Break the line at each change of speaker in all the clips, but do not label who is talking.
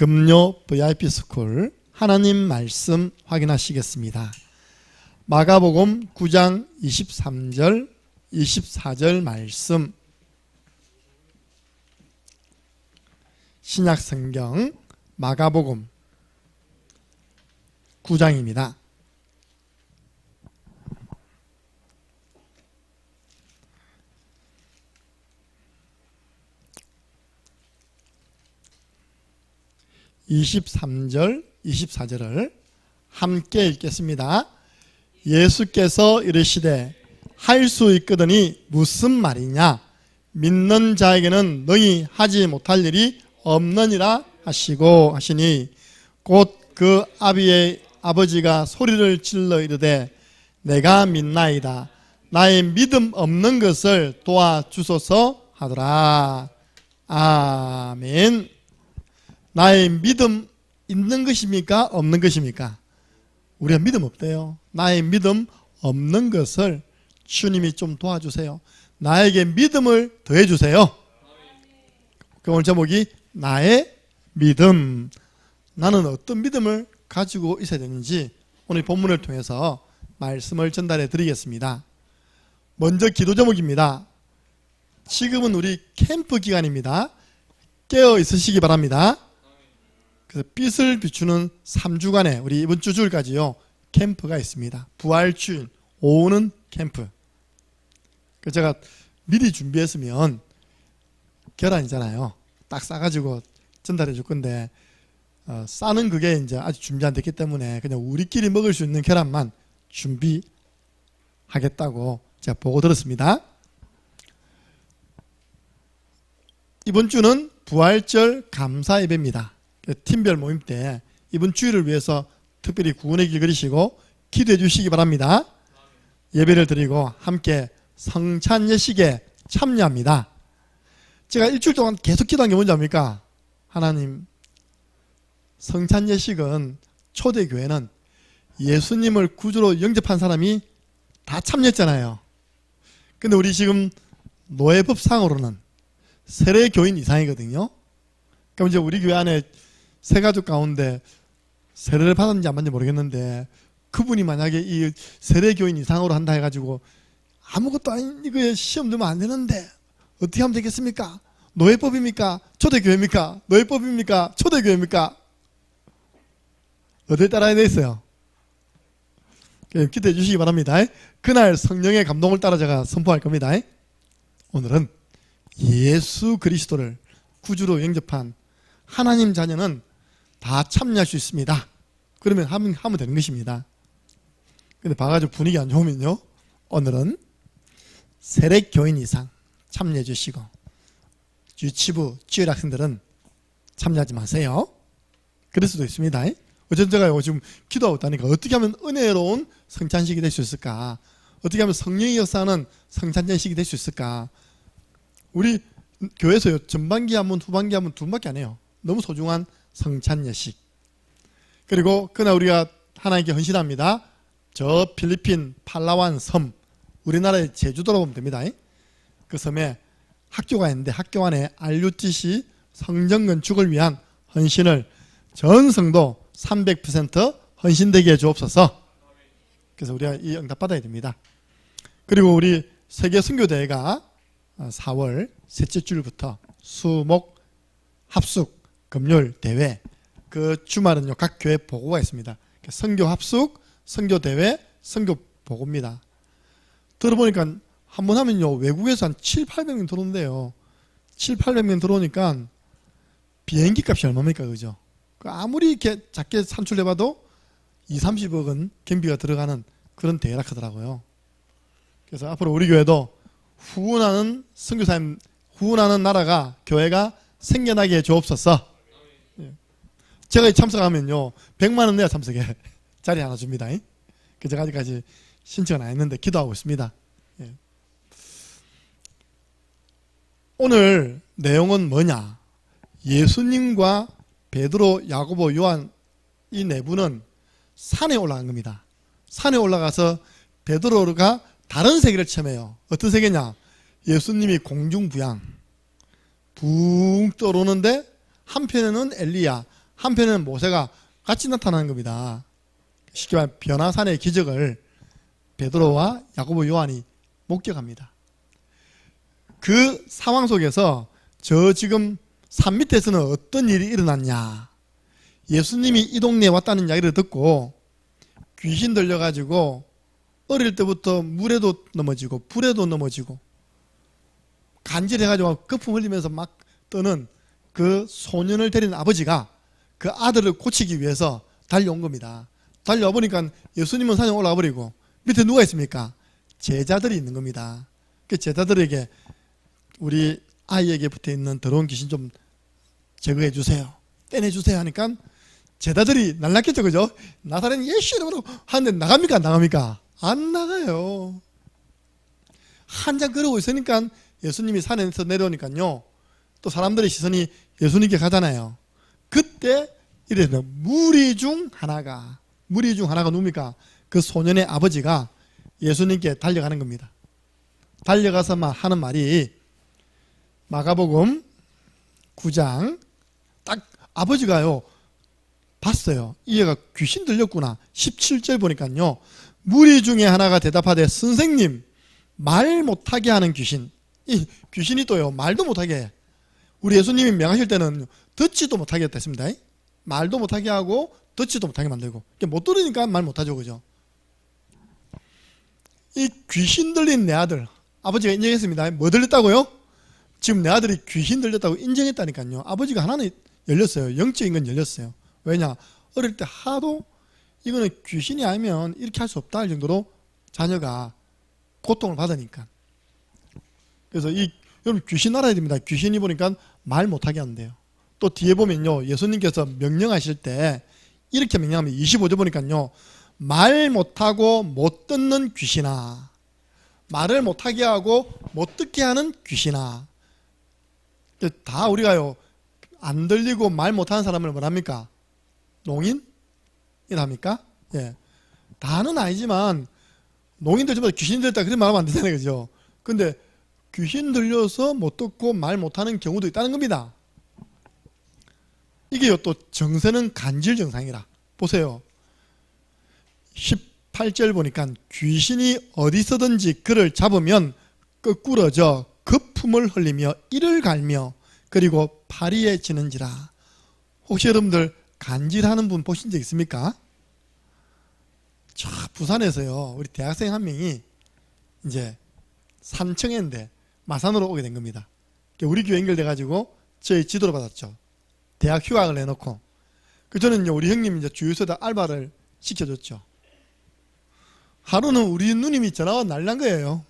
금요 VIP 스쿨 하나님 말씀 확인하시겠습니다. 마가복음 9장 23절 24절 말씀, 신약성경 마가복음 9장입니다. (23절) (24절을) 함께 읽겠습니다. 예수께서 이르시되 할 수 있거든이 무슨 말이냐, 믿는 자에게는 너희 하지 못할 일이 없느니라 하시고 하시니, 곧 그 아비의 아버지가 소리를 질러 이르되 내가 믿나이다, 나의 믿음 없는 것을 도와주소서 하더라. 아멘. 나의 믿음 있는 것입니까? 없는 것입니까? 우리가 믿음 없대요. 나의 믿음 없는 것을 주님이 좀 도와주세요. 나에게 믿음을 더해 주세요. 오늘 제목이 나의 믿음. 나는 어떤 믿음을 가지고 있어야 되는지 오늘 본문을 통해서 말씀을 전달해 드리겠습니다. 먼저 기도 제목입니다. 지금은 우리 캠프 기간입니다. 깨어 있으시기 바랍니다. 그래서 빛을 비추는 3주간에 우리 이번 주 주일까지요 캠프가 있습니다. 부활주일 오후는 캠프. 그래서 제가 미리 준비했으면 계란이잖아요. 딱 싸가지고 전달해 줄 건데 싸는 그게 이제 아직 준비 안 됐기 때문에 그냥 우리끼리 먹을 수 있는 계란만 준비하겠다고 제가 보고 들었습니다. 이번 주는 부활절 감사 예배입니다. 팀별 모임 때 이번 주일을 위해서 특별히 구원의 길 그리시고 기도해 주시기 바랍니다. 예배를 드리고 함께 성찬 예식에 참여합니다. 제가 일주일 동안 계속 기도한 게 뭔지 압니까? 하나님, 성찬 예식은 초대교회는 예수님을 구주로 영접한 사람이 다 참여했잖아요. 근데 우리 지금 노예법상으로는 세례교인 이상이거든요. 그럼 이제 우리 교회 안에 세 가족 가운데 세례를 받았는지 안 받는지 모르겠는데 그분이 만약에 이 세례교인 이상으로 한다 해가지고 아무것도 아닌 이거에 시험 들면 안 되는데 어떻게 하면 되겠습니까? 노예법입니까? 초대교회입니까? 노예법입니까? 초대교회입니까? 어딜 따라야 되겠어요? 기도해 주시기 바랍니다. 그날 성령의 감동을 따라 제가 선포할 겁니다. 오늘은 예수 그리스도를 구주로 영접한 하나님 자녀는 다 참여할 수 있습니다. 그러면 하면 되는 것입니다. 근데 봐가지고 분위기 안 좋으면요, 오늘은 세례교인 이상 참여해 주시고 유치부 주일 학생들은 참여하지 마세요. 그럴 수도 있습니다. 어쨌든 제가 지금 기도하고 있다니까 어떻게 하면 은혜로운 성찬식이 될 수 있을까, 어떻게 하면 성령이 역사하는 성찬식이 될 수 있을까. 우리 교회에서요 전반기 한 번 후반기 한 번 두 번밖에 안 해요. 너무 소중한 성찬 예식. 그리고 그날 우리가 하나님께 헌신합니다. 저 필리핀 팔라완 섬, 우리나라의 제주도로 보면 됩니다. 그 섬에 학교가 있는데 학교 안에 RUTC 성전 건축을 위한 헌신을 전 성도 300% 헌신되게 해 주옵소서. 그래서 우리가 이 응답 받아야 됩니다. 그리고 우리 세계 선교대회가 4월 셋째 주일부터 수목 합숙 금요일 대회, 그 주말은요 각 교회 보고가 있습니다. 선교 합숙, 선교 대회, 선교 보고입니다. 들어보니까 한 번 하면요 외국에서 한 700~800명 들어온대요. 700~800명 들어오니까 비행기 값이 얼마입니까? 그죠? 아무리 이렇게 작게 산출해봐도 20~30억은 경비가 들어가는 그런 대회라 하더라고요. 그래서 앞으로 우리 교회도 후원하는 선교사님, 후원하는 나라가, 교회가 생겨나게 해 주옵소서. 제가 참석하면요 100만원 내야 참석해. 자리 하나 줍니다. 그래서 아직까지 신청은 안 했는데 기도하고 있습니다. 오늘 내용은 뭐냐, 예수님과 베드로, 야고보, 요한 이 네 분은 산에 올라간 겁니다. 산에 올라가서 베드로가 다른 세계를 체험해요. 어떤 세계냐, 예수님이 공중부양 붕 떠오르는데 한편에는 엘리야, 한편에는 모세가 같이 나타나는 겁니다. 쉽게 말하면 변화산의 기적을 베드로와 야고보, 요한이 목격합니다. 그 상황 속에서 저 지금 산 밑에서는 어떤 일이 일어났냐, 예수님이 이 동네에 왔다는 이야기를 듣고 귀신 들려가지고 어릴 때부터 물에도 넘어지고 불에도 넘어지고 간질해가지고 거품 흘리면서 막 떠는 그 소년을 데린 아버지가 그 아들을 고치기 위해서 달려온 겁니다. 달려와 보니까 예수님은 산에 올라와 버리고 밑에 누가 있습니까? 제자들이 있는 겁니다. 그 제자들에게 우리 아이에게 붙어있는 더러운 귀신 좀 제거해 주세요, 떼내주세요 하니까 제자들이 날랐겠죠, 그죠? 나사렛 예수 이름으로 하는데 나갑니까? 안 나갑니까? 안 나가요. 한참 그러고 있으니까 예수님이 산에서 내려오니까요, 또 사람들의 시선이 예수님께 가잖아요. 그때 이래서 무리 중 하나가 누굽니까? 그 소년의 아버지가 예수님께 달려가는 겁니다. 달려가서 하는 말이 마가복음 9장 딱 아버지가요 봤어요. 이 애가 귀신 들렸구나. 17절 보니까요, 무리 중에 하나가 대답하되 선생님, 말 못하게 하는 귀신. 이 귀신이 또요 말도 못하게 해. 우리 예수님이 명하실 때는 듣지도 못하게 했습니다. 말도 못하게 하고 듣지도 못하게 만들고, 못 들으니까 말 못하죠, 그죠? 이 귀신 들린 내 아들, 아버지가 인정했습니다. 뭐 들렸다고요? 지금 내 아들이 귀신 들렸다고 인정했다니까요. 아버지가 하나는 열렸어요. 영적인 건 열렸어요. 왜냐? 어릴 때 하도 이거는 귀신이 아니면 이렇게 할 수 없다 할 정도로 자녀가 고통을 받으니까. 그래서 여러분 귀신 알아야 됩니다. 귀신이 보니까 말 못하게 한대요. 또 뒤에 보면요, 예수님께서 명령하실 때 이렇게 명령하면 25절 보니까요, 말 못하고 못 듣는 귀신아, 말을 못하게 하고 못 듣게 하는 귀신아. 다 우리가요 안 들리고 말 못하는 사람을 뭐랍니까? 농인이랍니까? 예. 다는 아니지만 농인들 전부 다 귀신 들렸다 그렇게 말하면 안 되잖아요, 그죠? 근데 귀신 들려서 못 듣고 말 못하는 경우도 있다는 겁니다. 이게요 또 정세는 간질 증상이라. 보세요, 18절 보니까 귀신이 어디서든지 그를 잡으면 끄꾸러져 거품을 흘리며 이를 갈며 그리고 파리에 지는지라. 혹시 여러분들 간질하는 분 보신 적 있습니까? 저 부산에서요 우리 대학생 한 명이 이제 산청인데 마산으로 오게 된 겁니다. 우리 교회 연결돼 가지고 저희 지도를 받았죠. 대학 휴학을 해놓고 저는 우리 형님 이제 주유소에다 알바를 시켜줬죠. 하루는 우리 누님이 전화가 날란 거예요.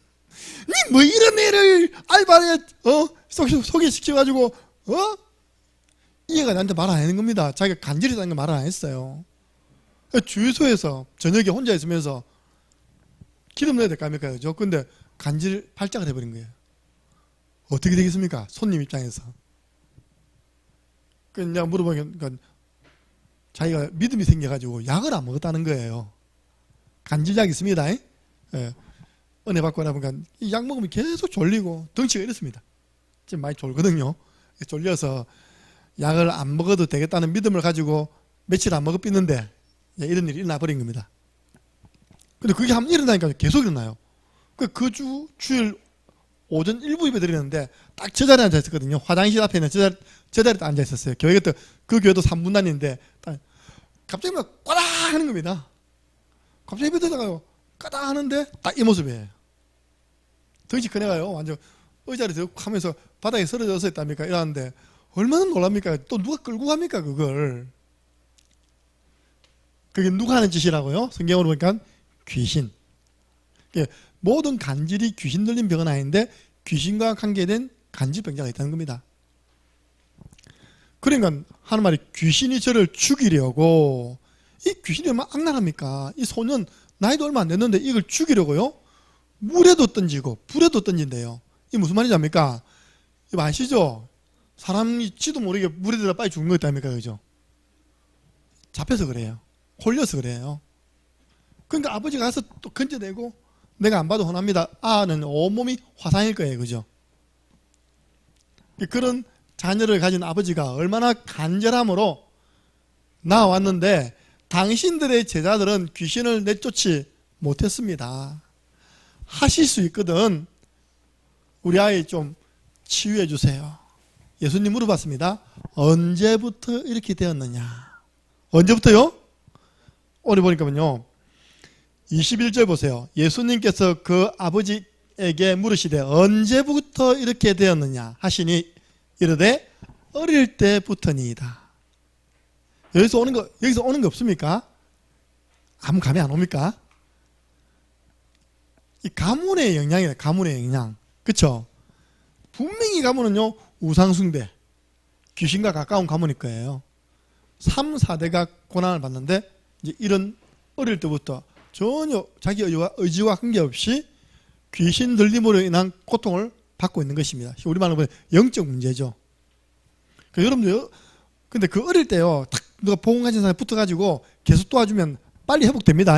니 뭐 이런 애를 알바에 소개시켜가지고 이 애가 나한테 말 안 하는 겁니다. 자기가 간질이라는 거 말을 안 했어요. 주유소에서 저녁에 혼자 있으면서 기름 넣어야 될 거 아닙니까? 그죠? 근데 간질 발작을 해버린 거예요. 어떻게 되겠습니까? 손님 입장에서. 그냥 물어보니까 자기가 믿음이 생겨가지고 약을 안 먹었다는 거예요. 간질약 있습니다. 예. 은혜 받고 나보니까 이 약 먹으면 계속 졸리고 덩치가 이렇습니다. 지금 많이 졸거든요. 졸려서 약을 안 먹어도 되겠다는 믿음을 가지고 며칠 안 먹었는데 이런 일이 일어나 버린 겁니다. 근데 그게 한번 일어나니까 계속 일어나요. 그 주일 오전 일부 예배 드리는데 딱 저 자리에 앉아 있었거든요. 화장실 앞에 있는 저 자리에 앉아 있었어요. 교회도 그 교회도 3분단인데 갑자기 막 꽈당 하는 겁니다. 갑자기 예배 드다가요 까당 하는데 딱 이 모습이에요. 덩치 큰 애가요 완전 의자를 들고 하면서 바닥에 쓰러져서 있답니까? 이러는데 얼마나 놀랍니까? 또 누가 끌고 갑니까 그걸? 그게 누가 하는 짓이라고요? 성경으로 보니까 귀신. 모든 간질이 귀신 들린 병은 아닌데 귀신과 관계된 간질병자가 있다는 겁니다. 그러니까 하는 말이 귀신이 저를 죽이려고. 이 귀신이 얼마나 악랄합니까? 이 소년 나이도 얼마 안 됐는데 이걸 죽이려고요? 물에도 던지고 불에도 던진대요. 이게 무슨 말인지 압니까? 이거 아시죠? 사람이 지도 모르게 물에 들어 빨리 죽는 거 있답니까? 그죠? 잡혀서 그래요. 홀려서 그래요. 그러니까 아버지가 가서 또 건져내고 내가 안 봐도 혼납니다. 아는 온몸이 화상일 거예요. 그죠? 그런 자녀를 가진 아버지가 얼마나 간절함으로 나왔는데 당신들의 제자들은 귀신을 내쫓지 못했습니다. 하실 수 있거든 우리 아이 좀 치유해 주세요. 예수님 물어봤습니다. 언제부터 이렇게 되었느냐? 언제부터요? 오늘 보니까요 21절 보세요. 예수님께서 그 아버지에게 물으시되 언제부터 이렇게 되었느냐 하시니 이르되 어릴 때부터니이다. 여기서 오는 거 없습니까? 아무 감이 안 옵니까? 이 가문의 영향이에요. 가문의 영향. 그쵸? 분명히 가문은요 우상숭배, 귀신과 가까운 가문일 거예요. 3, 4대가 고난을 받는데 이제 이런 어릴 때부터 전혀 자기 의지와 관계없이 귀신 들림으로 인한 고통을 받고 있는 것입니다. 우리말로 보면 영적 문제죠. 그러니까 여러분들 근데 그 어릴 때요 탁 누가 보험 가진 사람이 붙어가지고 계속 도와주면 빨리 회복됩니다.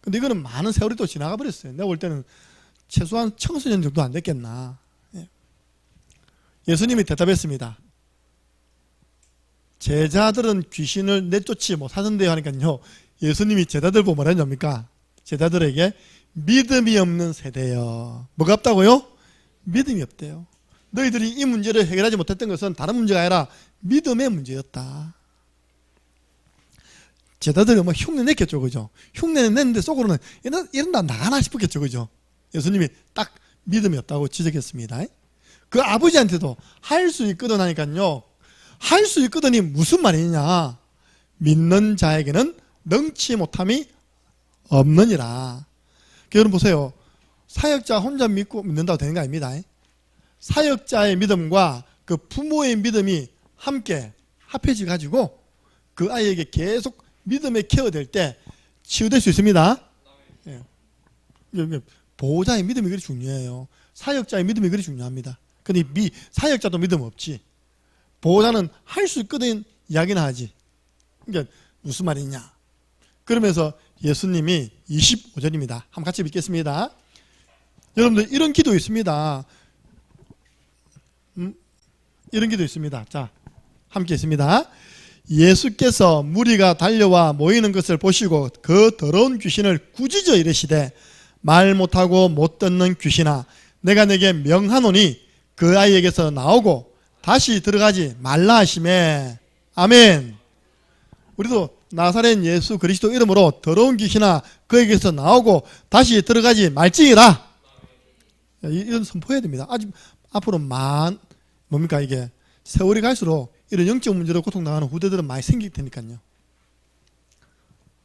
근데 이거는 많은 세월이 또 지나가 버렸어요. 내가 볼 때는 최소한 청소년 정도 안 됐겠나. 예수님이 대답했습니다. 제자들은 귀신을 내쫓지 못하던데요 하니까요 예수님이 제자들 보고 뭐라 했냐니까 제자들에게 믿음이 없는 세대요. 뭐가 없다고요? 믿음이 없대요. 너희들이 이 문제를 해결하지 못했던 것은 다른 문제가 아니라 믿음의 문제였다. 제자들이 뭐 흉내 냈겠죠, 그죠? 흉내는 냈는데 속으로는 이런다 나가나 싶었겠죠, 그죠? 예수님이 딱 믿음이 없다고 지적했습니다. 그 아버지한테도 할 수 있거든 하니까요. 할 수 있거든이 무슨 말이냐? 믿는 자에게는 능치 못함이 없느니라. 여러분 보세요. 사역자 혼자 믿고 믿는다고 되는 거 아닙니다. 사역자의 믿음과 그 부모의 믿음이 함께 합해져 가지고 그 아이에게 계속 믿음에 케어될 때 치유될 수 있습니다. 보호자의 믿음이 그리 중요해요. 사역자의 믿음이 그리 중요합니다. 근데 사역자도 믿음 없지. 보호자는 할 수 있거든 이야기는 하지. 그러니까 무슨 말이냐. 그러면서 예수님이 25절입니다. 한번 같이 읽겠습니다. 여러분들 이런 기도 있습니다. 이런 기도 있습니다. 자, 함께 있습니다. 예수께서 무리가 달려와 모이는 것을 보시고 그 더러운 귀신을 꾸짖어 이르시되 말 못하고 못 듣는 귀신아 내가 내게 명하노니 그 아이에게서 나오고 다시 들어가지 말라 하시매. 아멘. 우리도 나사렛 예수 그리스도 이름으로 더러운 귀신아 그에게서 나오고 다시 들어가지 말지니라. 이런 선포해야 됩니다. 아직 앞으로 뭡니까 이게 세월이 갈수록 이런 영적 문제로 고통당하는 후대들은 많이 생길 테니까요.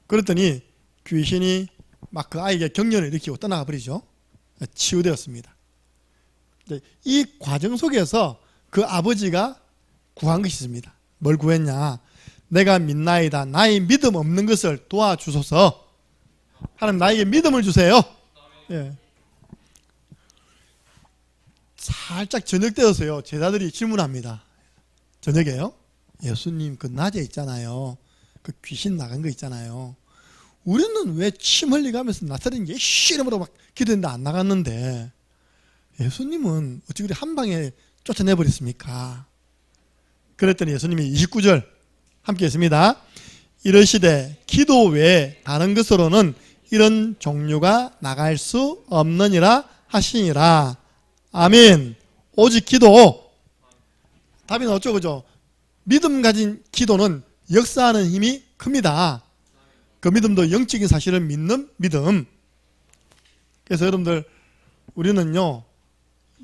그랬더니 귀신이 막 그 아이에게 경련을 일으키고 떠나가 버리죠. 치유되었습니다. 이 과정 속에서 그 아버지가 구한 것이 있습니다. 뭘 구했냐? 내가 믿나이다. 나의 믿음 없는 것을 도와주소서. 하나님 나에게 믿음을 주세요. 예. 살짝 저녁 때였어요. 제자들이 질문합니다. 저녁에요? 예수님 그 낮에 있잖아요. 그 귀신 나간 거 있잖아요. 우리는 왜 침 흘리가면서 나사렛 예수 이름으로 막 기도했는데 안 나갔는데 예수님은 어찌 그리 한 방에 쫓아내버렸습니까? 그랬더니 예수님이 29절 함께 했습니다. 이르시되 기도 외에 다른 것으로는 이런 종류가 나갈 수 없느니라 하시니라. 아멘. 오직 기도. 답이 나왔죠, 그죠? 믿음 가진 기도는 역사하는 힘이 큽니다. 그 믿음도 영적인 사실을 믿는 믿음. 그래서 여러분들 우리는요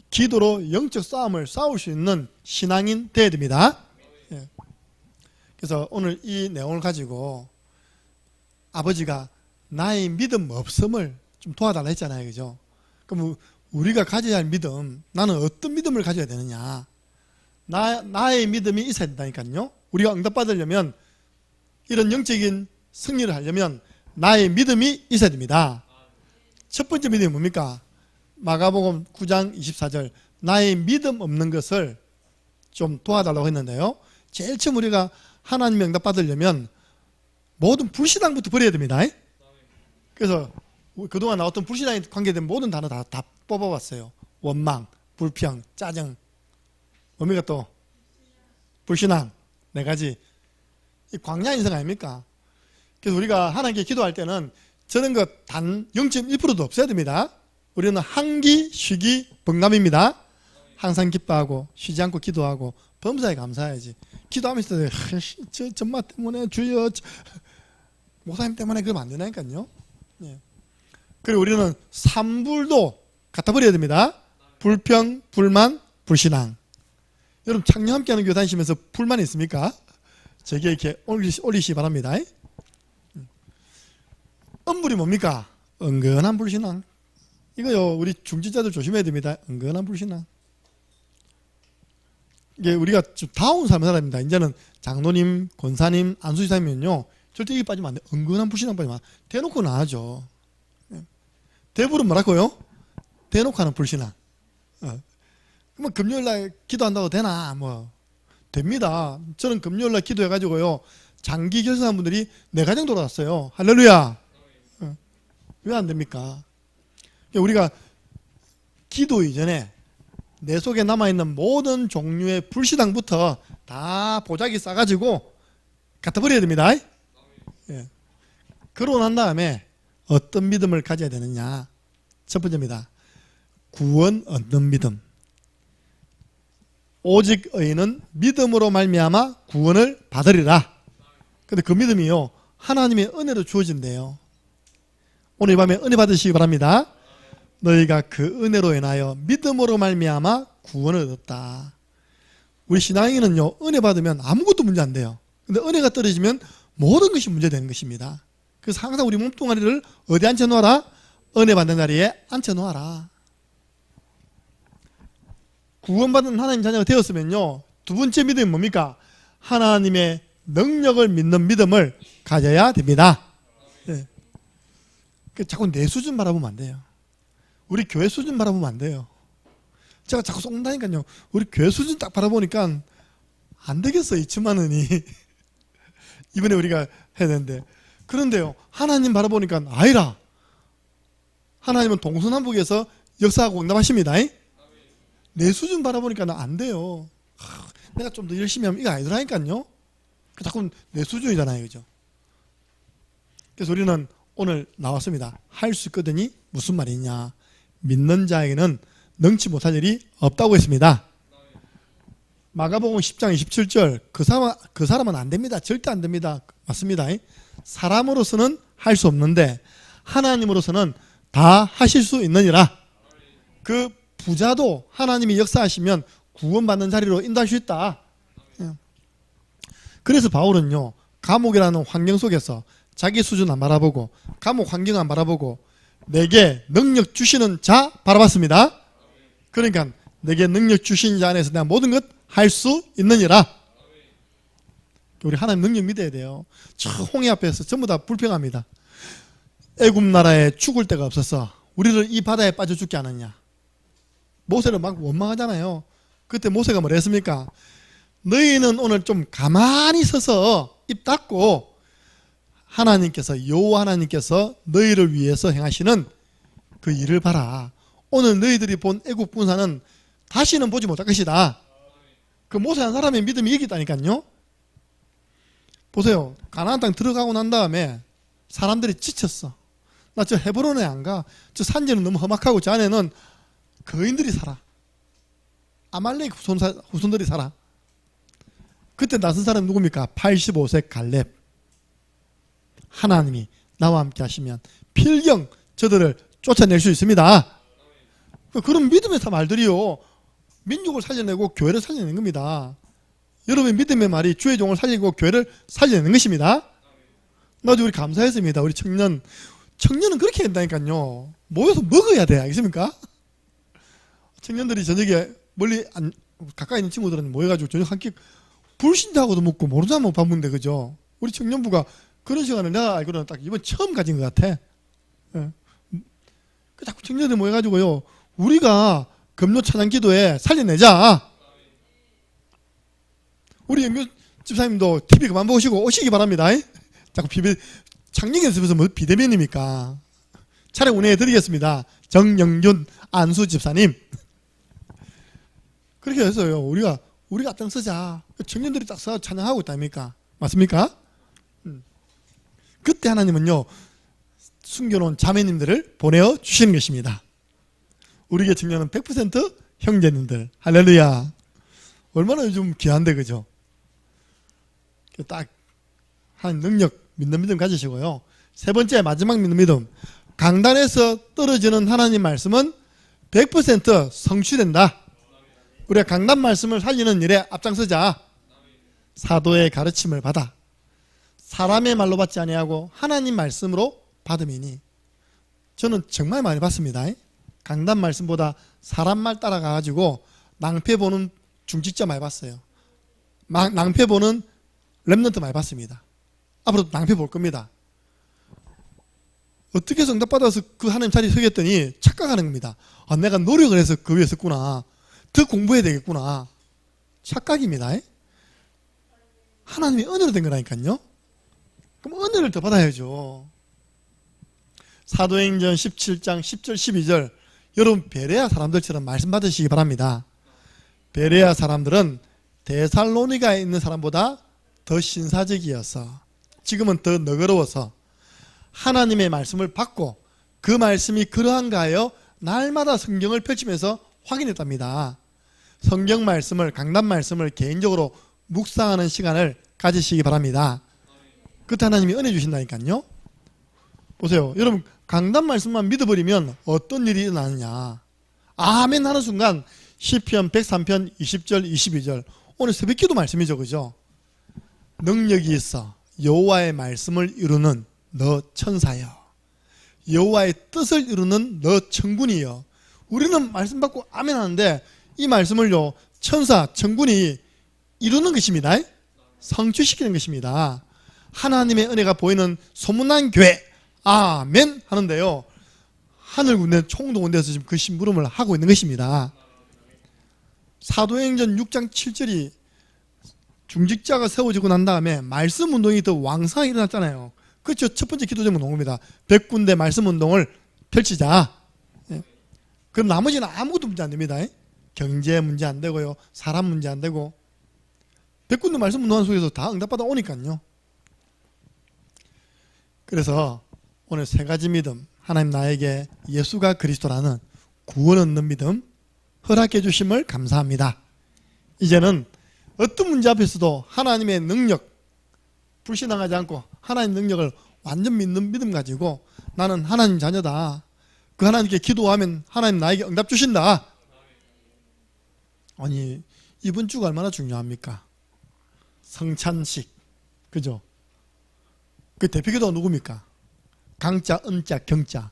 기도로 영적 싸움을 싸울 수 있는 신앙인 되어야 됩니다. 예. 그래서 오늘 이 내용을 가지고 아버지가 나의 믿음 없음을 좀 도와달라 했잖아요, 그죠? 그럼 우리가 가져야 할 믿음, 나는 어떤 믿음을 가져야 되느냐? 나의 믿음이 있어야 된다니까요. 우리가 응답받으려면 이런 영적인 승리를 하려면 나의 믿음이 있어야 됩니다. 첫 번째 믿음이 뭡니까? 마가복음 9장 24절 나의 믿음 없는 것을 좀 도와달라고 했는데요. 제일 처음 우리가 하나님의 응답 받으려면 모든 불신앙부터 버려야 됩니다. 그래서 그동안 나왔던 불신앙에 관계된 모든 단어 다 뽑아봤어요. 원망, 불평, 짜증, 뭡니까 또? 불신앙, 네 가지. 이 광야 인생 아닙니까? 그래서 우리가 하나님께 기도할 때는 저런 것 단 0.1%도 없어야 됩니다. 우리는 한기, 쉬기, 번감입니다. 항상 기뻐하고 쉬지 않고 기도하고 범사에 감사해야지. 기도하면서 저 전마 때문에 주여 목사님 때문에 그러면 안 되나니까요. 예. 그리고 우리는 삼불도 갖다 버려야 됩니다. 불평, 불만, 불신앙. 여러분 창녕 함께하는 교회 다니시면서 불만 있습니까? 제게 이렇게 올리시기 바랍니다. 엄불이 뭡니까? 은근한 불신앙. 이거요 우리 중지자들 조심해야 됩니다. 은근한 불신앙. 이게 우리가 좀 다운 삶을 살아야 됩니다. 이제는 장로님, 권사님, 안수지사님은요 절대 이게 빠지면 안 돼. 은근한 불신앙 빠지면 대놓고는 안 하죠. 대부분 뭐라고요? 대놓고 하는 불신앙. 그러면 금요일날 기도한다고 되나? 뭐 됩니다. 저는 금요일날 기도해가지고요 장기 결혼한 분들이 4가정 돌아왔어요. 할렐루야. 왜 안 됩니까? 우리가 기도 이전에 내 속에 남아있는 모든 종류의 불신앙부터 다 보자기 싸가지고 갖다 버려야 됩니다. 예. 그러고 난 다음에 어떤 믿음을 가져야 되느냐. 첫 번째입니다. 구원 얻는 믿음. 오직 의인은 믿음으로 말미암아 구원을 받으리라. 근데 그 믿음이요 하나님의 은혜로 주어진대요. 오늘 밤에 은혜 받으시기 바랍니다. 너희가 그 은혜로 인하여 믿음으로 말미암아 구원을 얻었다. 우리 신앙인은요 은혜 받으면 아무것도 문제 안 돼요. 근데 은혜가 떨어지면 모든 것이 문제되는 것입니다. 그래서 항상 우리 몸뚱아리를 어디 앉혀놓아라? 은혜 받는 자리에 앉혀놓아라. 구원받은 하나님 자녀가 되었으면요 두 번째 믿음이 뭡니까? 하나님의 능력을 믿는 믿음을 가져야 됩니다. 네. 자꾸 내 수준 바라보면 안 돼요. 우리 교회 수준 바라보면 안 돼요. 제가 자꾸 쏜다니까요. 우리 교회 수준 딱 바라보니까 안 되겠어. 2천만 원이. 이번에 우리가 해야 되는데. 그런데요. 하나님 바라보니까 아니라. 하나님은 동서남북에서 역사하고 응답하십니다. 내 수준 바라보니까 안 돼요. 내가 좀 더 열심히 하면 이거 아니더라니까요. 자꾸 내 수준이잖아요. 그죠? 그래서 우리는 오늘 나왔습니다. 할 수 있거든이 무슨 말이냐. 믿는 자에게는 능치 못할 일이 없다고 했습니다. 마가복음 10장 27절 그 사람은 안 됩니다. 절대 안 됩니다. 맞습니다. 사람으로서는 할 수 없는데 하나님으로서는 다 하실 수 있느니라. 그 부자도 하나님이 역사하시면 구원받는 자리로 인도할 수 있다. 그래서 바울은요 감옥이라는 환경 속에서 자기 수준 안 바라보고 감옥 환경 안 바라보고 내게 능력 주시는 자 바라봤습니다. 그러니까 내게 능력 주신 자 안에서 내가 모든 것 할 수 있느니라. 우리 하나님 능력 믿어야 돼요. 저 홍해 앞에서 전부 다 불평합니다. 애굽 나라에 죽을 데가 없어서 우리를 이 바다에 빠져 죽게 하느냐. 모세를 막 원망하잖아요. 그때 모세가 뭐라 했습니까? 너희는 오늘 좀 가만히 서서 입 닫고 하나님께서 여호와 하나님께서 너희를 위해서 행하시는 그 일을 봐라. 오늘 너희들이 본 애굽 군사는 다시는 보지 못할 것이다. 그 모세 한 사람의 믿음이 여기 있다니까요. 보세요. 가나안 땅 들어가고 난 다음에 사람들이 지쳤어. 나 저 헤브론에 안 가. 저 산지는 너무 험악하고 저 안에는 거인들이 살아. 아말렉 후손들이 살아. 그때 나선 사람이 누굽니까? 85세 갈렙. 하나님이 나와 함께 하시면 필경 저들을 쫓아낼 수 있습니다. 그런 믿음의 말들이요 민족을 살려내고 교회를 살려내는 겁니다. 여러분의 믿음의 말이 주의 종을 살리고 교회를 살려내는 것입니다. 나도 우리 감사했습니다. 우리 청년은 그렇게 된다니까요. 모여서 먹어야 돼. 알겠습니까? 청년들이 저녁에 멀리 가까이 있는 친구들은 모여가지고 저녁 한 끼 불신자하고도 먹고 모르는 사람하고 밥 먹는데 그죠? 우리 청년부가 그런 시간을 내가 알기로는 딱 이번 처음 가진 것 같아. 예. 자꾸 청년들 모여가지고요 우리가 금요 찬양 기도에 살려내자. 우리 영규 집사님도 TV 그만 보시고 오시기 바랍니다. 자꾸 창녕 연습에서 뭐 비대면입니까? 차례 운행해 드리겠습니다. 정영균 안수 집사님. 그렇게 해서요 우리가 앞장 서자. 청년들이 딱 서서 찬양하고 있다니까. 맞습니까? 그때 하나님은요, 숨겨놓은 자매님들을 보내어 주시는 것입니다. 우리에게 중요한 100% 형제님들. 할렐루야. 얼마나 요즘 귀한데, 그죠? 딱 하나님 능력 믿는 믿음 가지시고요. 세 번째 마지막 믿는 믿음. 강단에서 떨어지는 하나님 말씀은 100% 성취된다. 우리가 강단 말씀을 살리는 일에 앞장서자. 사도의 가르침을 받아 사람의 말로 받지 아니하고 하나님 말씀으로 받음이니. 저는 정말 많이 봤습니다. 강단 말씀보다 사람 말 따라가가지고 낭패 보는 중직자 많이 봤어요. 낭패 보는 랩런트 많이 봤습니다. 앞으로 낭패 볼 겁니다. 어떻게 해서 응답받아서 그 하나님 자리에 서겠더니 착각하는 겁니다. 아, 내가 노력을 해서 그 위에 섰구나. 더 공부해야 되겠구나. 착각입니다. 하나님이 은혜로 된 거라니까요. 그럼 은혜를 더 받아야죠. 사도행전 17장 10절 12절 여러분 베레아 사람들처럼 말씀 받으시기 바랍니다. 베레아 사람들은 데살로니가에 있는 사람보다 더 신사적이어서 지금은 더 너그러워서 하나님의 말씀을 받고 그 말씀이 그러한가 하여 날마다 성경을 펼치면서 확인했답니다. 성경 말씀을, 강단 말씀을 개인적으로 묵상하는 시간을 가지시기 바랍니다. 그때 하나님이 은혜 주신다니까요. 보세요. 여러분 강단 말씀만 믿어버리면 어떤 일이 일어나느냐. 아멘 하는 순간 시편 103편 20절 22절 오늘 새벽기도 말씀이죠. 그죠? 능력이 있어 여호와의 말씀을 이루는 너 천사여, 여호와의 뜻을 이루는 너 천군이여. 우리는 말씀 받고 아멘 하는데 이 말씀을요 천사 천군이 이루는 것입니다. 성취시키는 것입니다. 하나님의 은혜가 보이는 소문난 교회 아멘 하는데요, 하늘 군대 총동원돼서 지금 그 심부름을 하고 있는 것입니다. 사도행전 6장 7절이 중직자가 세워지고 난 다음에 말씀 운동이 더 왕성하게 일어났잖아요. 그렇죠. 첫 번째 기도 제목은 그겁니다. 100군데 말씀 운동을 펼치자. 그럼 나머지는 아무것도 문제 안 됩니다. 경제 문제 안 되고요, 사람 문제 안 되고 100군데 말씀 운동하는 속에서 다 응답받아 오니까요. 그래서 오늘 세 가지 믿음, 하나님 나에게 예수가 그리스도라는 구원 얻는 믿음 허락해 주심을 감사합니다. 이제는 어떤 문제 앞에서도 하나님의 능력 불신앙하지 않고 하나님 능력을 완전 믿는 믿음 가지고 나는 하나님 자녀다. 그 하나님께 기도하면 하나님 나에게 응답 주신다. 아니 이번 주가 얼마나 중요합니까? 성찬식, 그죠? 그 대표기도가 누굽니까? 강자, 은자, 경자.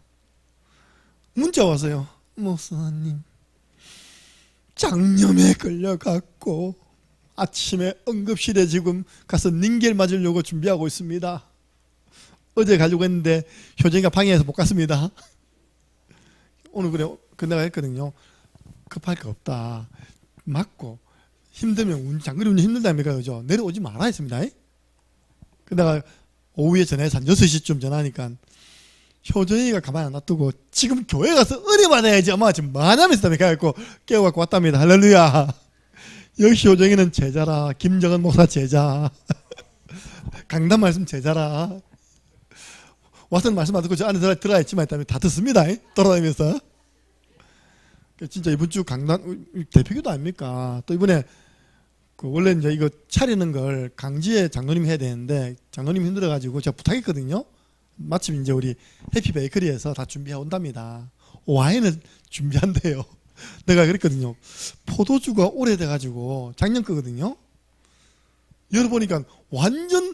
문자 와서요. 목사님 장염에 걸려갖고 아침에 응급실에 지금 가서 닌겔 맞으려고 준비하고 있습니다. 어제 가려고 했는데 효정이가 방해해서 못 갔습니다. 오늘 그래 내가 했거든요. 급할 거 없다. 맞고 힘들면 장거리 운전 힘들다니까, 그죠? 내려오지 말아 했습니다. 그러다가 오후에 전화해서 한 6시쯤 전화하니까 효정이가 가만히 안 놔두고 지금 교회 가서 은혜 받아야지 엄마 지금 뭐하냐면서 그래갖고 깨워갖고 왔답니다. 할렐루야. 역시 효정이는 제자라. 김정은 목사 제자. 강단 말씀 제자라. 와서는 말씀 안 듣고 저 안에 들어가 있지만 했다면 다 듣습니다. 돌아다니면서. 진짜 이번 주 강단 대표기도 아닙니까? 또 이번에 그 원래 이제 이거 차리는 걸 강지에 장로님이 해야 되는데 장로님이 힘들어가지고 제가 부탁했거든요. 마침 이제 우리 해피 베이커리에서 다 준비해 온답니다. 와인을 준비한대요. 내가 그랬거든요. 포도주가 오래돼가지고 작년 거거든요. 열어보니까 완전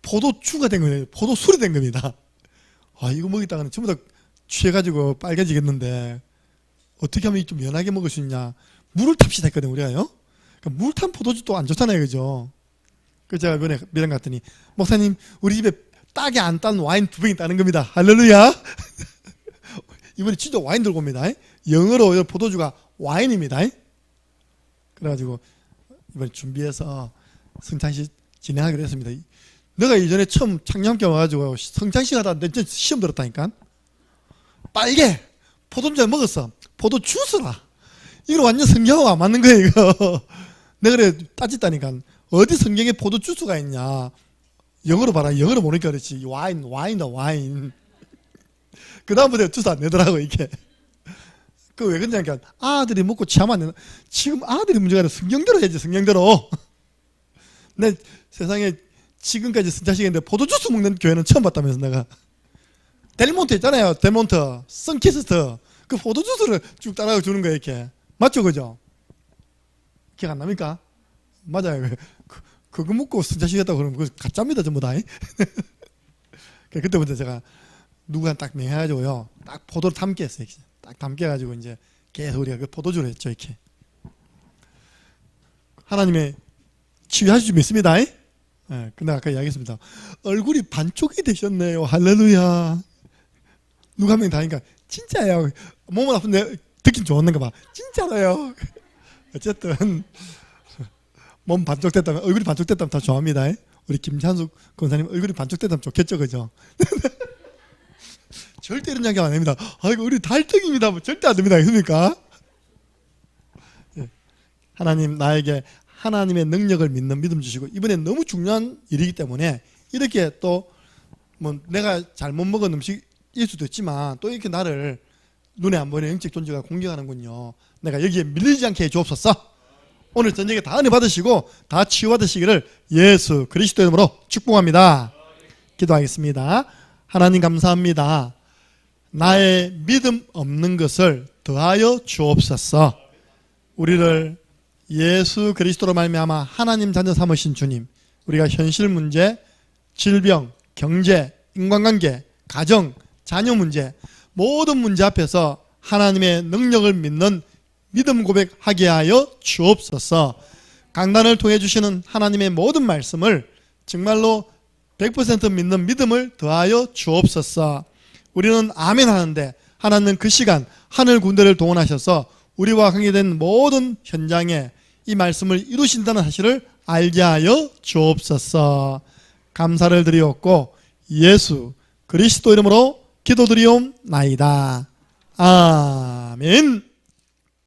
포도주가 된 거예요. 포도술이 된 겁니다. 아, 이거 먹이다가는 전부 다 취해가지고 빨개지겠는데 어떻게 하면 좀 연하게 먹을 수 있냐. 물을 탑시다 했거든요, 우리가요. 그러니까 물 탄 포도주도 안 좋잖아요, 그죠? 그래서 제가 이번에 미랑 갔더니 목사님 우리 집에 딱이 안 딴 와인 2병이 따는 겁니다. 할렐루야. 이번에 진짜 와인 들고 옵니다. 영어로 포도주가 와인입니다. 그래가지고 이번에 준비해서 성찬식 진행하기로 했습니다. 내가 이전에 처음 창녕함께 와가지고 성찬식 하다 내 시험 들었다니까. 빨개 포도주 먹었어. 포도 주스라. 이거 완전 성경하고 안 맞는 거예요, 이거. 내가 그래 따졌다니까. 어디 성경에 포도 주스가 있냐. 영어로 봐라. 영어로 모르니까 그렇지. 와인이다 와인. 그 다음부터 주소 안 내더라고 이게. 그 왜 그러냐니까 아들이 먹고 취하면 안 되나. 지금 아들이 문제가 아니라 성경대로 해야지. 성경대로. 내 세상에 지금까지 선자식인데 포도주스 먹는 교회는 처음 봤다면서 내가. 델몬트 있잖아요. 델몬트, 선키스트. 그 포도주스를 쭉 따라 주는 거예요 이렇게. 맞죠 그죠? 기억 안 납니까? 맞아요. 그거 먹고 선자식 했다고 그러면 그거 가짜입니다 전부 다. 그때부터 제가 누구한테 딱 명해가지고요. 딱 포도를 담게 했어요. 딱 담게 해가지고 이제 계속 우리가 그 포도주를 했죠 이렇게. 하나님의 치유하실 줄 믿습니다. 네, 근데 아까 이야기했습니다. 얼굴이 반쪽이 되셨네요. 할렐루야. 누가 한 명 다 하니까 진짜예요. 몸은 아픈데 듣긴 좋았는가 봐. 진짜로요. 어쨌든 몸 반쪽 됐다면 얼굴이 반쪽 됐다면 다 좋아합니다. 우리 김찬숙 권사님 얼굴이 반쪽 됐다면 좋겠죠 그죠? 절대 이런 이야기 안 합니다. 아이고 우리 달등입니다. 뭐 절대 안 됩니다. 알겠습니까? 하나님 나에게 하나님의 능력을 믿는 믿음 주시고 이번엔 너무 중요한 일이기 때문에 이렇게 또 뭐 내가 잘못 먹은 음식일 수도 있지만 또 이렇게 나를 눈에 안 보이는 영적 존재가 공격하는군요. 내가 여기에 밀리지 않게 해 주옵소서. 오늘 저녁에 다 은혜 받으시고 다 치유받으시기를 예수 그리스도 이름으로 축복합니다. 기도하겠습니다. 하나님 감사합니다. 나의 믿음 없는 것을 더하여 주옵소서. 우리를 예수 그리스도로 말미암아 하나님 자녀 삼으신 주님, 우리가 현실 문제, 질병, 경제, 인간관계, 가정, 자녀 문제 모든 문제 앞에서 하나님의 능력을 믿는 믿음 고백하게 하여 주옵소서. 강단을 통해 주시는 하나님의 모든 말씀을 정말로 100% 믿는 믿음을 더하여 주옵소서. 우리는 아멘 하는데 하나님은 그 시간 하늘 군대를 동원하셔서 우리와 관계된 모든 현장에 이 말씀을 이루신다는 사실을 알게 하여 주옵소서. 감사를 드리옵고 예수 그리스도 이름으로 기도드리옵나이다. 아멘.